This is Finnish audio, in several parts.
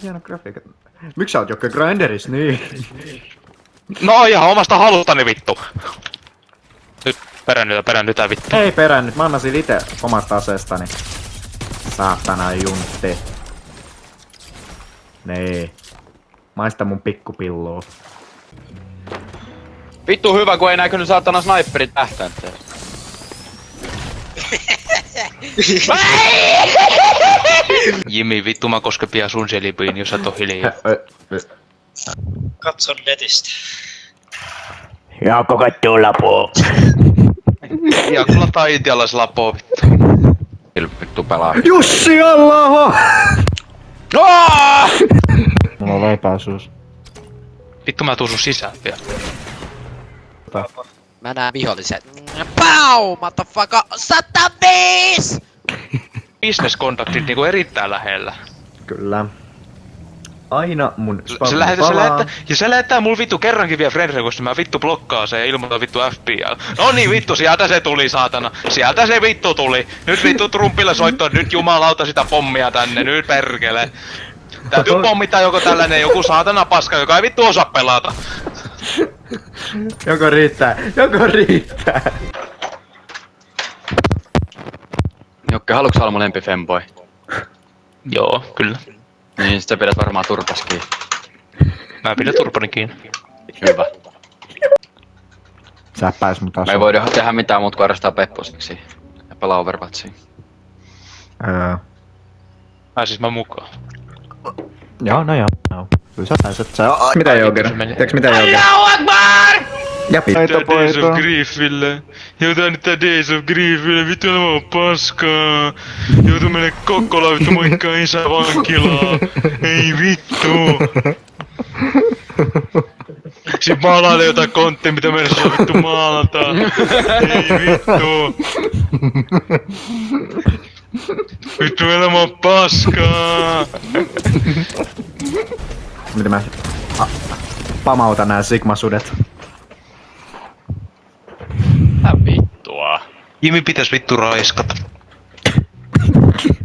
Hieno grafiikka. Miksi sä oot Jokke Grinderis niin? No ihan omasta halustani vittu. Nyt peräännytä vittu. Ei perännyt, mä annasin ite omasta aseestani. Saatana juntti. Nee. Maista mun pikkupilloa. Vittu hyvä, kun ei näkynyt saatana sniperit tähtäänteen. Jimmy, vittu mä koske pian sun selipiin, jos et oo hiljaa. Katson netistä. Jaakko kattoo lapoo. Ja kun lataa intialais lapoo vittu. Vittu pelaa. Jussi Halla-aho! Mulla on leipäisuus. Vittu mä tuun sun sisään vielä. Mä näen viholliset. Pau! Motherfucker! 105! Business-kontaktit niinku erittäin lähellä. Kyllä. Aina mun Se lähettää mulle vittu kerrankin vielä friend request, mä vittu blokkaa se ja ilmoitan vittu FBI. No niin vittu, sieltä se tuli saatana. Sieltä se vittu tuli. Nyt vittu Trumpille soittaa, nyt jumalauta sitä pommia tänne, nyt perkele. Täytyy pommittaa joku tällainen joku saatana paska, joka ei vittu osaa pelata. Joko riittää, joko riittää. Jokke, haluuks olla mun lempi femboy? Joo, kyllä. Niin, sit sä pidät varmaan turpas kiinni. Mä pidän turpani kiinni. Hyvä. Säppäis mut taas. Me ei voida tehdä mitään muut kuin arrastaa pepposiksi. Ja pelaa Overwatchiin. Pääsis mä mukaan. Joo, no joo. Kyllä sä pääset. Mitä Joker? Tiedätkö mitä Joker? Allahu Akbar! Ja Tää Days of Griefille. Jotain nyt tää Days of Griefille. Vittu nämä on paskaa. Joutu mene Kokkolaan vittu moikkaa isä vankilaa. Ei vittu. Sit maalailee jotain kontteja mitä meidän saa vittu maalata. Ei vittu. Vittu elämä on paskaa. Mitä mä pamautan nää Sigma-sudet. Vittua. Jimi pitäis vittu raiskata.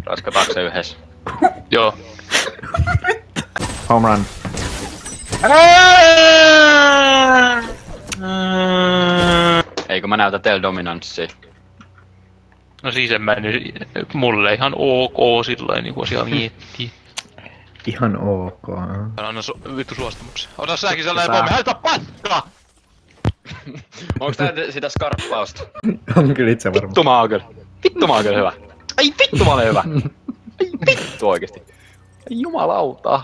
Raskataanko se yhdessä? Joo. Home run. Eikö mä näytä teille dominanssia? No siis en mä nyt, mulle ihan ok sillain niinku asiaa miettii. Ihan ok. Anna vittu suostumuksia. Ota säkin sellainen pommi, haita paska! Onks tää sitä skarppausta? On kyllä itse varma. Vittu mä oon kyllä. Vittu mä oon kyllä hyvä. Ai vittu mä olen hyvä. Ai vittu oikeesti. Ai jumalauta.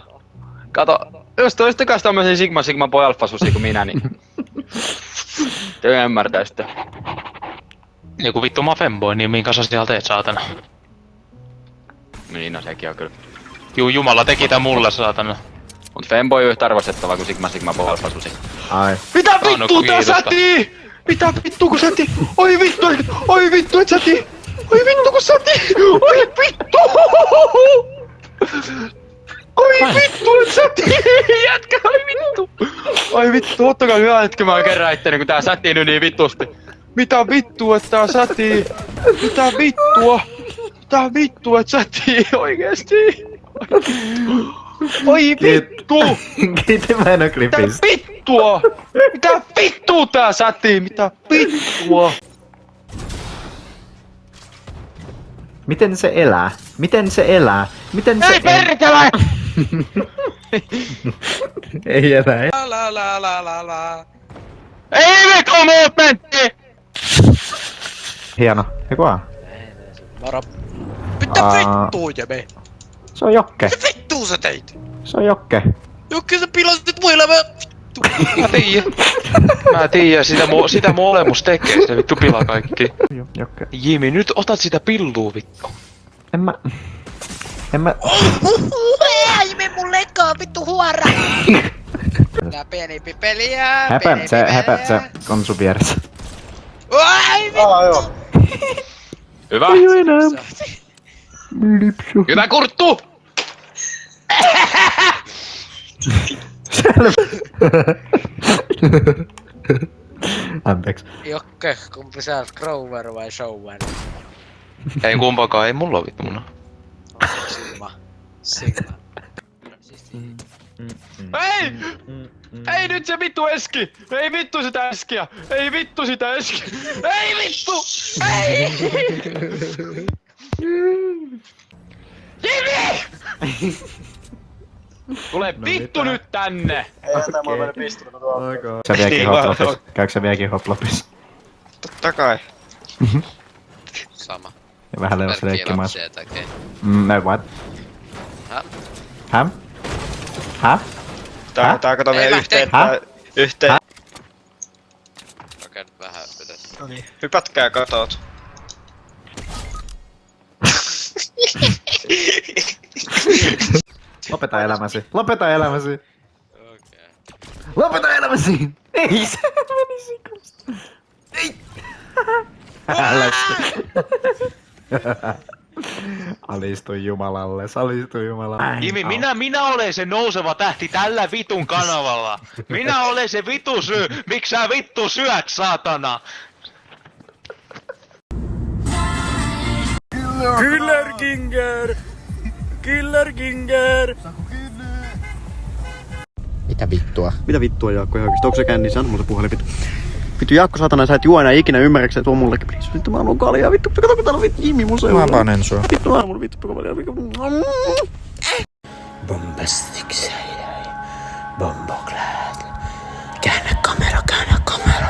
Kato, jos te olisitte kanssa tämmösen Sigma Boy Alpha-susia kuin minä, niin... Te ymmärtäisitte. Joku vittu mä femboy, niin minkä sä siellä teet saatana? Niin no sekin on kyllä. Juu jumala teki tää mulle saatana. Mut femboy on yhtä arvostettava kuin Sigma Boy Alpha-susi. Ai. Mitä Anno, vittua tää kiitosta. sätii? Mitä vittu kun sätii? Oi vittu et sätii! Oi vittu kun sätii! Oi vittu! Oi vittu et sätii! Jätkä oi vittu! Oi vittu, ottakaa hyvä hetki mä kerran itteni kun tää sätii nyt niin vittusti. Mitä vittua et tää sätii? Mitä vittua? Mitä vittua et sätii oikeesti? Oi vittu! Kiitos mä en oo Mitä klipistä. vittua? Mitä vittua tää sätii? Mitä vittua? Miten se elää? Miten se elää? Miten se Ei perkele! Ei elää. La la la la la. Ei vittu movementti! Hieno. Eiku vaan. Varo. Mitä vittua Jeme? Se on Jokke. Mitä vittua sä teit? Se on Jokke. Jokki sä pilasit mun elämää. Vittu. Mä tiedän, sitä molemus tekee, sitä vittu pilaa kaikki. Jokke. Jimi, nyt otat sitä pilluu vittu. En mä... Ei me mun leikkaa vittu huora. Tää pienempi peliä. Häpä, se on sun vieressä. Ai vittu. Hyvä! Ei oo enää. Lipsu. Hyvä kurttu! Anteeksi. Jokke, kumpi sä oot, Grover vai Shower? Ei kumpakaan, ei mulla oo vittu muna. Sigma. Ei! Ei nyt se vittu eski! Ei vittu sitä eskiä! Ei vittu sitä eskiä! Ei vittu! Ei! Jimmy! Tule vittu mitä? nyt tänne! Sä vieläkin hoplopis? Käykö sä vieläkin hoplopis? Totta kai. Sama. Ja vähän levässä Merkkiä leikkimässä. lapsia tekee. No what? Häh? Häm? Häh? Tää kato Ei meidän lähtee. yhteen. Okei, nyt vähän ylös. Noniin. Hypätkää katot. Lopeta elämäsi. Lopeta elämäsi. Okei. Lopeta elämäsi! Ei se meni sikusta. Ei! Älä alistu Jumalalle, alistu Jumalalle. Jimi, minä olen se nouseva tähti tällä vitun kanavalla. Minä olen se vitu syy, miksi sä vittu syöt, saatana? Killer Ginger! Killer Ginger! Mitä vittua Jaakko ihan oikeesti? Onko se kännissä? Anna mulle puhelin vittu. Vittu Jaakko satana, sä et juo enää ikinä ymmärräksä, tuo mullekin please. Vittu mä haluun kaljaa vittu. Kato kun täällä on vittu Jimmy mun seuraa. Mä panen sua. Vittu anna mulle vittu kaljaa vittu. Bombastic side-eye. Bomboclad. Käännä kamera, käännä kamera.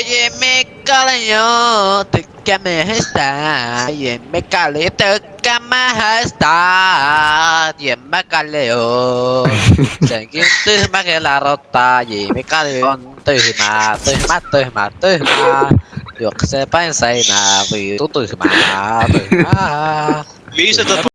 Jemmekaljo tykkää miehestä. Jemmekali tykkää miehestä. Jemmekaljo. Senkin tyhmä kela rottaa. Jemmekali on tyhmää. Tyhmää. Juoksee päin seinää. Viitu tyhmää.